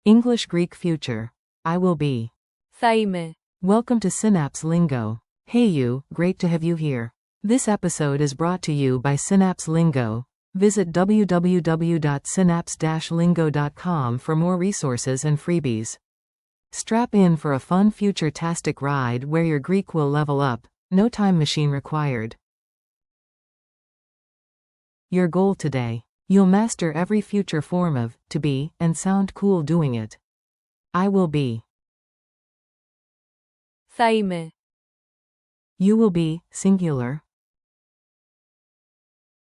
English Greek future. I will be. Θα είμαι. Welcome to Synapse Lingo. Hey you, great to have you here. This episode is brought to you by Synapse Lingo. Visit www.synapse-lingo.com for more resources and freebies. Strap in for a fun future-tastic ride where your Greek will level up, no time machine required. Your goal today. You'll master every future form of to be and sound cool doing it. I will be. Θα είμαι. You will be, singular.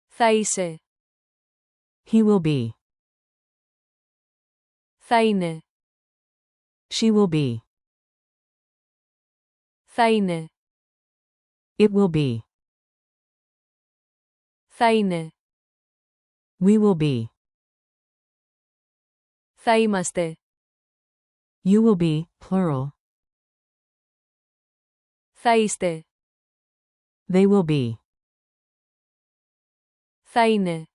Θα είσαι. He will be. Θα είναι. She will be. Θα είναι. It will be. Θα είναι. We will be. Θα είμαστε. You will be, plural. Θα είστε. They will be. Θα είναι.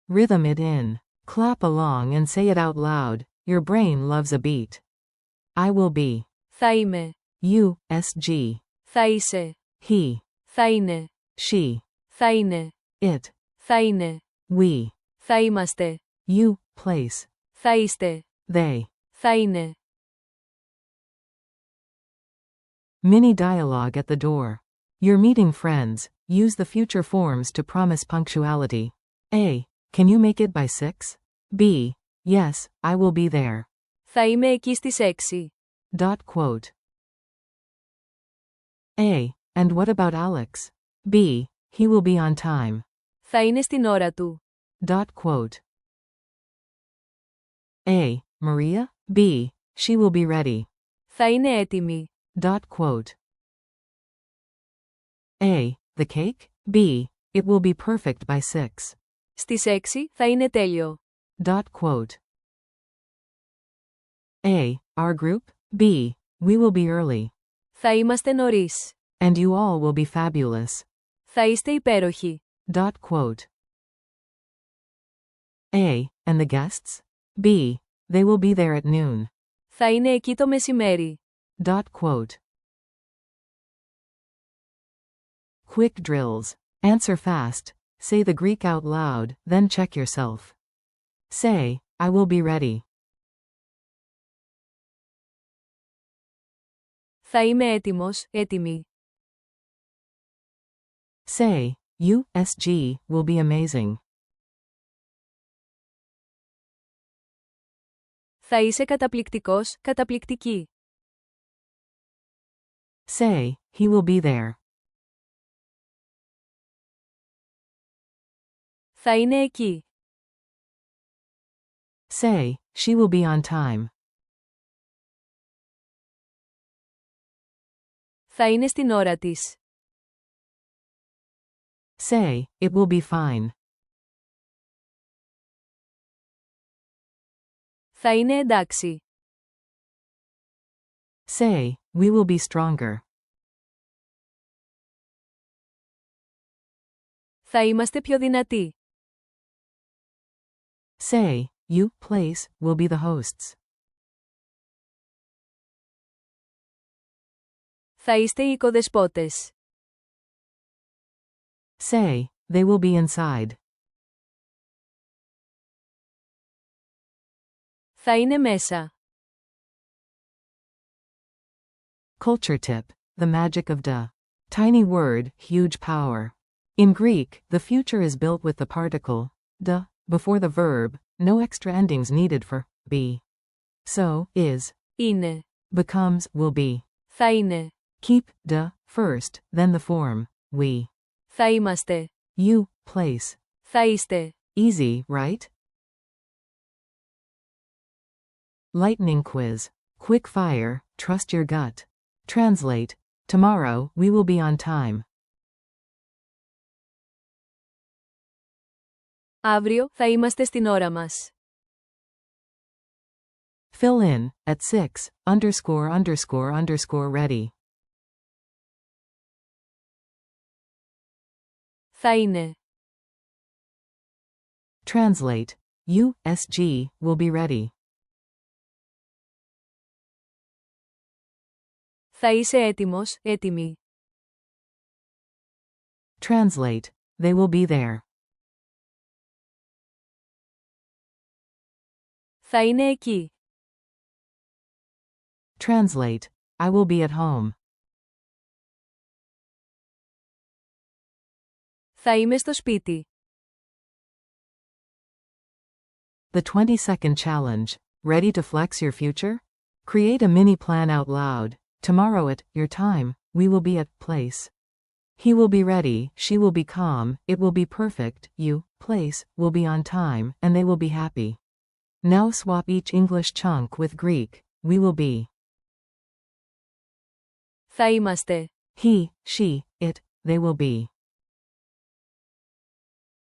Rhythm it in. Clap along and say it out loud. Your brain loves a beat. I will be. Θα είμαι. You, SG. Θα είσαι. He. Θα είναι. She. Θα είναι. It. Θα είναι. We. Θα είμαστε. You, place. Θα είστε. They. Θα είναι. Mini dialogue at the door. You're meeting friends. Use the future forms to promise punctuality. A. Can you make it by 6? B. Yes, I will be there. Θα είμαι εκεί στις 6. Dot quote. A. And what about Alex? B. He will be on time. Θα είναι στην ώρα του. Dot quote. A. Maria? B. She will be ready. Θα είναι έτοιμη. Dot quote. A. The cake? B. It will be perfect by 6. Στις 6 θα είναι τέλειο. Dot quote. A. Our group? B. We will be early. Θα είμαστε νωρίς. And you all will be fabulous. Θα είστε υπέροχοι. Dot quote. A. And the guests? B. They will be there at noon. Θα είναι εκεί το μεσημέρι. Dot quote. Quick drills. Answer fast. Say the Greek out loud, then check yourself. Say, I will be ready. Θα είμαι έτοιμος, έτοιμη. Say, you, SG, will be amazing. Θα είσαι καταπληκτικός, καταπληκτική. Say, he will be there. Θα είναι εκεί. Say, she will be on time. Θα είναι στην ώρα της. Say, it will be fine. Θα είναι εντάξει. Say, we will be stronger. Θα είμαστε πιο δυνατοί. Say, you, place, will be the hosts. Θα είστε οι οικοδεσπότες. Say, they will be inside. Θα είναι μέσα. Culture tip. The magic of the. Tiny word, huge power. In Greek, the future is built with the particle de before the verb, no extra endings needed for be. So, is, Είναι. becomes, will be. Θα είναι. Keep de first, then the form we. Θα είμαστε. You, place. Θα είστε. Easy, right? Lightning quiz. Quick fire, trust your gut. Translate. Tomorrow, we will be on time. Αύριο θα είμαστε στην ώρα μας. Fill in, at 6, ____ ready. Θα είναι. Translate. USG will be ready. Θα είσαι έτοιμος, έτοιμη. Translate. They will be there. Θα είναι εκεί. Translate. I will be at home. Θα είμαι στο σπίτι. The 20-second challenge. Ready to flex your future? Create a mini plan out loud. Tomorrow at your time, we will be at place. He will be ready, she will be calm, it will be perfect, you, place, will be on time, and they will be happy. Now swap each English chunk with Greek. We will be. Θα είμαστε. He, she, it, they will be.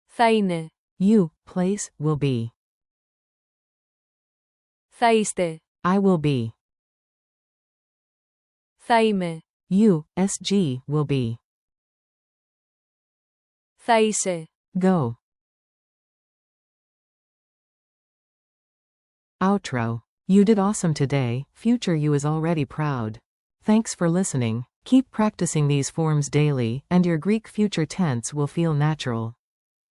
Θα είναι. You, place, will be. Θα είστε. I will be. Θα είμαι. You, SG, will be. Θα είσαι. Go. Outro. You did awesome today, future you is already proud. Thanks for listening. Keep practicing these forms daily, and your Greek future tense will feel natural.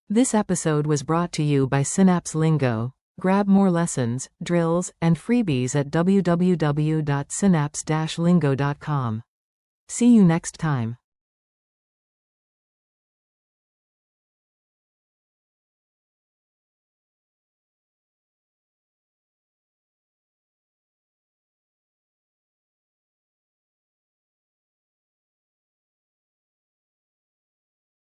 This episode was brought to you by Synapse Lingo. Grab more lessons, drills, and freebies at www.synapse-lingo.com. See you next time.